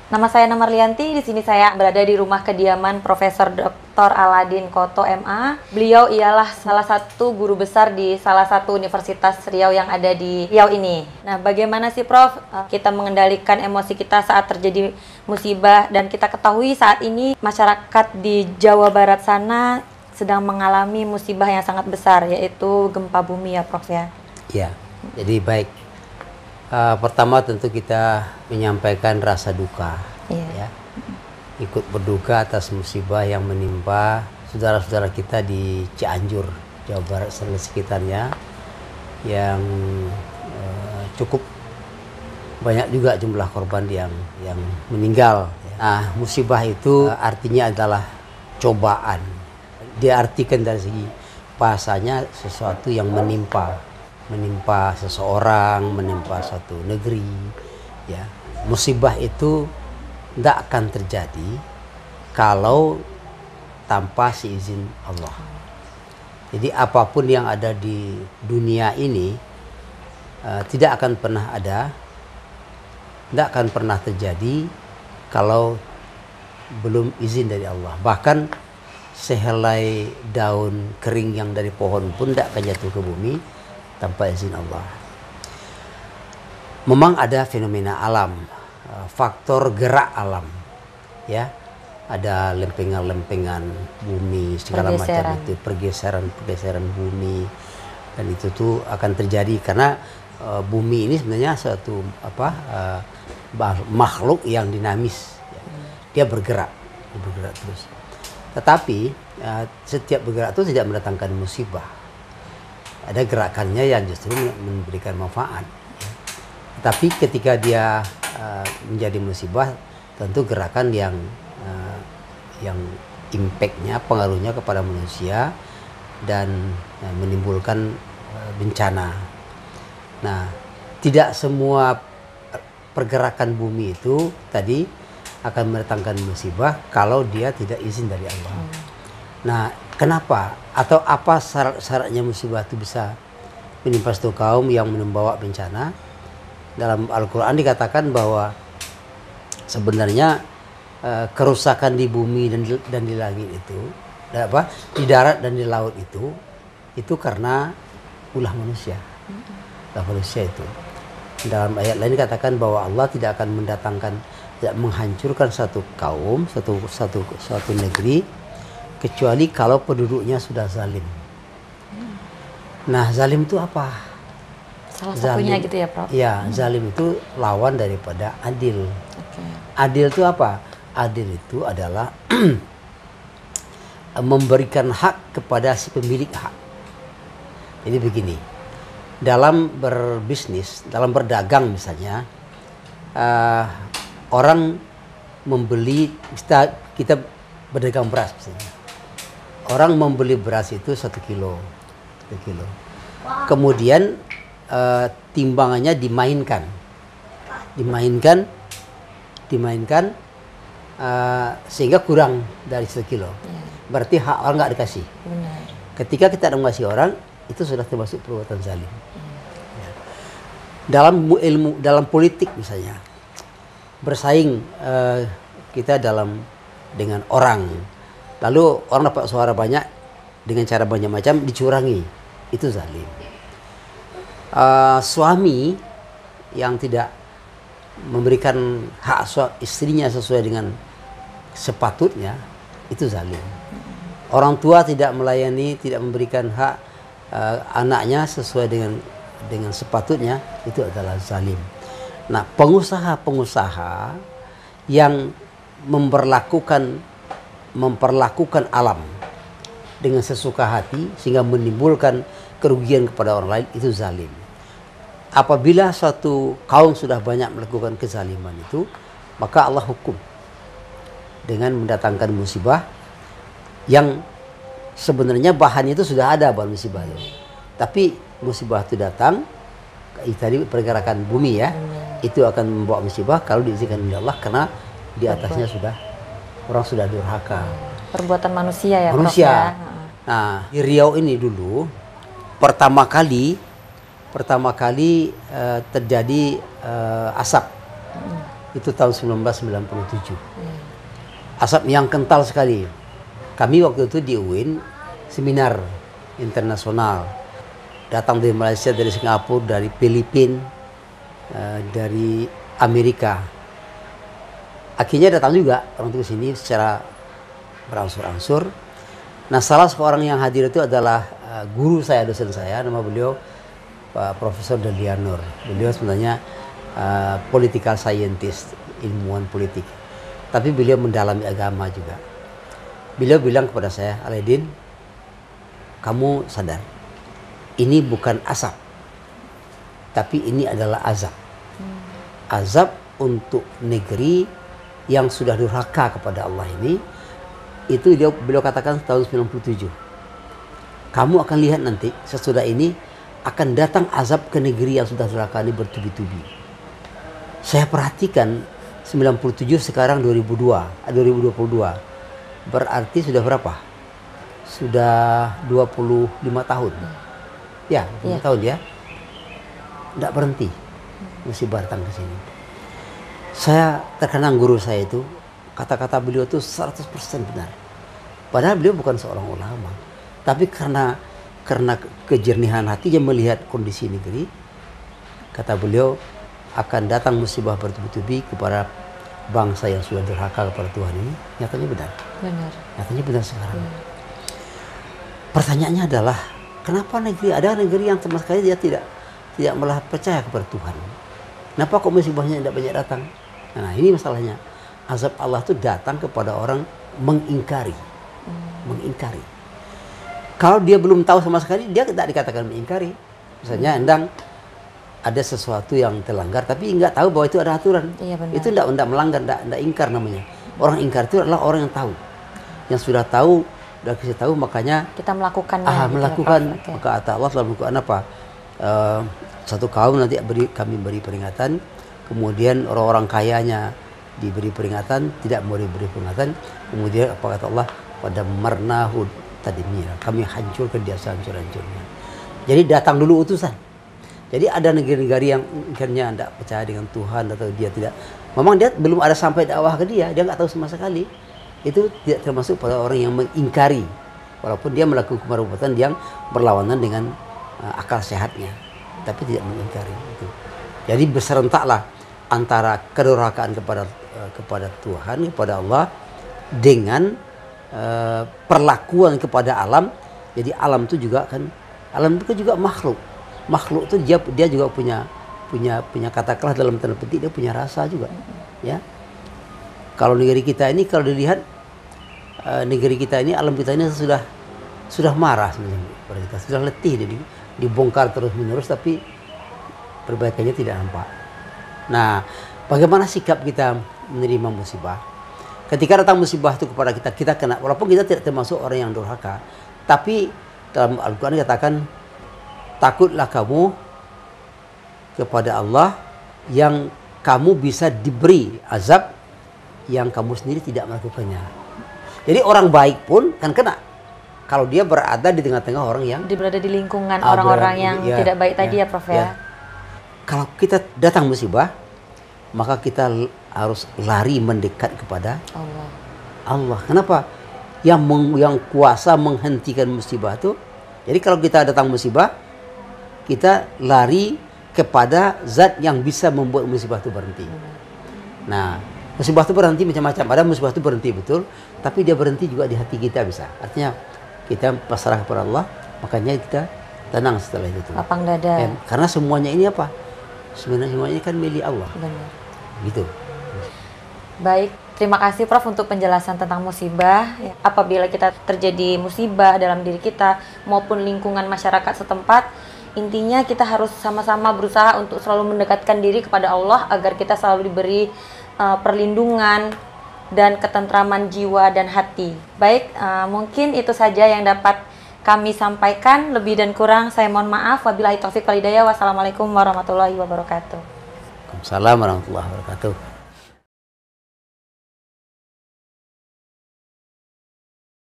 Nama saya Namarlianti, di sini saya berada di rumah kediaman Profesor Dr. Aladin Koto MA. Beliau ialah salah satu guru besar di salah satu Universitas Riau yang ada di Riau ini. Nah, bagaimana sih Prof kita mengendalikan emosi kita saat terjadi musibah, dan kita ketahui saat ini masyarakat di Jawa Barat sana sedang mengalami musibah yang sangat besar, yaitu gempa bumi ya Prof ya. Ya, jadi baik. Pertama tentu kita menyampaikan rasa duka, ya, ikut berduka atas musibah yang menimpa saudara-saudara kita di Cianjur, Jawa Barat dan sekitarnya, yang cukup banyak juga jumlah korban yang meninggal. Nah, musibah itu artinya adalah cobaan. Diartikan dari segi bahasanya sesuatu yang menimpa seseorang, menimpa suatu negeri, ya. Musibah itu tidak akan terjadi kalau tanpa seizin Allah. Jadi apapun yang ada di dunia ini tidak akan pernah ada, tidak akan pernah terjadi kalau belum izin dari Allah. Bahkan sehelai daun kering yang dari pohon pun tidak akan jatuh ke bumi tanpa izin Allah. Memang ada fenomena alam, faktor gerak alam, ya. Ada lempengan-lempengan bumi segala macam itu, pergeseran bumi, dan itu tuh akan terjadi karena bumi ini sebenarnya suatu makhluk yang dinamis, ya. Dia bergerak terus. Tetapi setiap bergerak itu tidak mendatangkan musibah. Ada gerakannya yang justru memberikan manfaat. Tapi ketika dia menjadi musibah, tentu gerakan yang impactnya, pengaruhnya kepada manusia dan menimbulkan bencana. Nah, tidak semua pergerakan bumi itu tadi akan mendatangkan musibah kalau dia tidak izin dari Allah. Nah, kenapa? Atau apa syarat-syaratnya musibah itu bisa menimpa suatu kaum yang membawa bencana? Dalam Al-Quran dikatakan bahwa sebenarnya kerusakan di bumi dan di langit itu, di darat dan di laut itu karena ulah manusia. Ulah manusia itu. Dalam ayat lain dikatakan bahwa Allah tidak akan tidak menghancurkan satu kaum, suatu negeri, kecuali kalau penduduknya sudah zalim. Nah, zalim itu apa? Salah satunya zalim, gitu ya, Prof? Ya, zalim itu lawan daripada adil. Adil itu apa? Adil itu adalah memberikan hak kepada si pemilik hak. Jadi begini, dalam berbisnis, dalam berdagang misalnya, orang membeli, kita berdagang beras misalnya. Orang membeli beras itu 1 kilo. Kemudian timbangannya dimainkan sehingga kurang dari 1 kilo. Berarti hak orang nggak dikasih. Benar. Ketika kita ngasih orang, itu sudah termasuk perbuatan zalim. Dalam politik misalnya, bersaing kita dengan orang, lalu orang dapat suara banyak dengan cara banyak macam dicurangi, itu zalim. Suami yang tidak memberikan hak istrinya sesuai dengan sepatutnya, itu zalim. Orang tua tidak melayani, tidak memberikan hak anaknya sesuai dengan sepatutnya, itu adalah zalim. Nah, pengusaha-pengusaha yang memperlakukan alam dengan sesuka hati sehingga menimbulkan kerugian kepada orang lain, itu zalim. Apabila suatu kaum sudah banyak melakukan kezaliman itu, maka Allah hukum dengan mendatangkan musibah yang sebenarnya bahan itu sudah ada, bahan musibah itu. Tapi musibah itu datang, tadi pergerakan bumi ya, itu akan membawa musibah kalau diizinkan oleh Allah, karena di atasnya orang sudah durhaka. Perbuatan manusia ya, manusia. Prof, ya? Nah, di Riau ini dulu pertama kali terjadi asap Itu tahun 1997. Asap yang kental sekali. Kami waktu itu di UIN seminar internasional. Datang dari Malaysia, dari Singapura, dari Filipina, dari Amerika. Akhirnya datang juga orang itu ke sini secara berangsur-angsur. Nah, salah seorang yang hadir itu adalah guru saya, dosen saya, nama beliau Pak Profesor Delianur. Beliau sebenarnya political scientist, ilmuwan politik. Tapi beliau mendalami agama juga. Beliau bilang kepada saya, Aladin, kamu sadar, ini bukan asap, tapi ini adalah azab. Azab untuk negeri yang sudah durhaka kepada Allah ini. Itu beliau katakan tahun 97. Kamu akan lihat nanti sesudah ini akan datang azab ke negeri yang sudah durhaka ini bertubi-tubi. Saya perhatikan 97 sekarang 2022. Berarti sudah berapa? Sudah 25 tahun. Ya, 25 tahun ya. Tidak berhenti musibah datang ke sini. Saya terkenang guru saya itu, kata-kata beliau itu 100% benar. Padahal beliau bukan seorang ulama, tapi karena kejernihan hatinya melihat kondisi negeri, kata beliau, akan datang musibah bertubi-tubi kepada bangsa yang sudah durhaka kepada Tuhan ini. Nyatanya benar. Nyatanya benar sekarang. Pertanyaannya adalah, kenapa ada negeri yang sama sekali dia tidak malah percaya kepada Tuhan? Kenapa kok musibahnya tidak banyak datang? Nah, ini masalahnya. Azab Allah itu datang kepada orang mengingkari. Mengingkari. Kalau dia belum tahu sama sekali, dia tidak dikatakan mengingkari. Misalnya, endang ada sesuatu yang terlanggar, tapi nggak tahu bahwa itu ada aturan. Iya, itu tidak melanggar, tidak ingkar namanya. Orang ingkar itu adalah orang yang tahu. Yang sudah tahu, sudah kasih tahu, makanya kita melakukannya. Melakukan. Maka kata Allah dalam Al-Quran apa? Satu kaum nanti kami beri peringatan, kemudian orang-orang kayanya diberi peringatan, tidak mau diberi peringatan, kemudian apa kata Allah? Pada marnahu tadmir, kami hancurkan dia sehancur-hancurnya. Jadi datang dulu utusan. Jadi ada negara-negara yang akhirnya tidak percaya dengan Tuhan atau dia tidak, memang dia belum ada sampai dakwah ke dia nggak tahu sama sekali. Itu tidak termasuk pada orang yang mengingkari, walaupun dia melakukan perbuatan yang berlawanan dengan akal sehatnya, tapi tidak mengingkari itu. Jadi berserentaklah antara kedurhakaan kepada Tuhan, kepada Allah, dengan perlakuan kepada alam. Jadi alam itu juga juga makhluk. Makhluk itu dia juga punya katakanlah dalam tanda petik, dia punya rasa juga, ya. Kalau negeri kita ini, kalau dilihat negeri kita ini, alam kita ini sudah marah sebenarnya, sudah letih, jadi dibongkar terus menerus, tapi perbaikannya tidak nampak. Nah, bagaimana sikap kita menerima musibah? Ketika datang musibah itu kepada kita kena, walaupun kita tidak termasuk orang yang durhaka, tapi dalam Al-Quran dikatakan, takutlah kamu kepada Allah yang kamu bisa diberi azab yang kamu sendiri tidak melakukannya. Jadi orang baik pun kan kena kalau dia berada di tengah-tengah orang yang berada di lingkungan orang-orang yang tidak baik tadi ya Prof ya. Kalau kita datang musibah, maka kita harus lari mendekat kepada Allah. Kenapa? Yang kuasa menghentikan musibah itu. Jadi kalau kita datang musibah, kita lari kepada zat yang bisa membuat musibah itu berhenti. Nah, musibah itu berhenti macam-macam. Ada musibah itu berhenti betul, tapi dia berhenti juga di hati kita bisa. Artinya kita pasrah kepada Allah, makanya kita tenang setelah itu. Lapang dada. Karena semuanya ini apa? Sebenarnya semuanya kan milik Allah. Benar. Gitu. Baik, terima kasih Prof untuk penjelasan tentang musibah. Apabila kita terjadi musibah dalam diri kita maupun lingkungan masyarakat setempat, intinya kita harus sama-sama berusaha untuk selalu mendekatkan diri kepada Allah agar kita selalu diberi perlindungan dan ketentraman jiwa dan hati. Baik, mungkin itu saja yang dapat kami sampaikan. Lebih dan kurang saya mohon maaf. Wabillahi taufiq wal hidayah. Wassalamualaikum warahmatullahi wabarakatuh. Waalaikumsalam warahmatullahi wabarakatuh.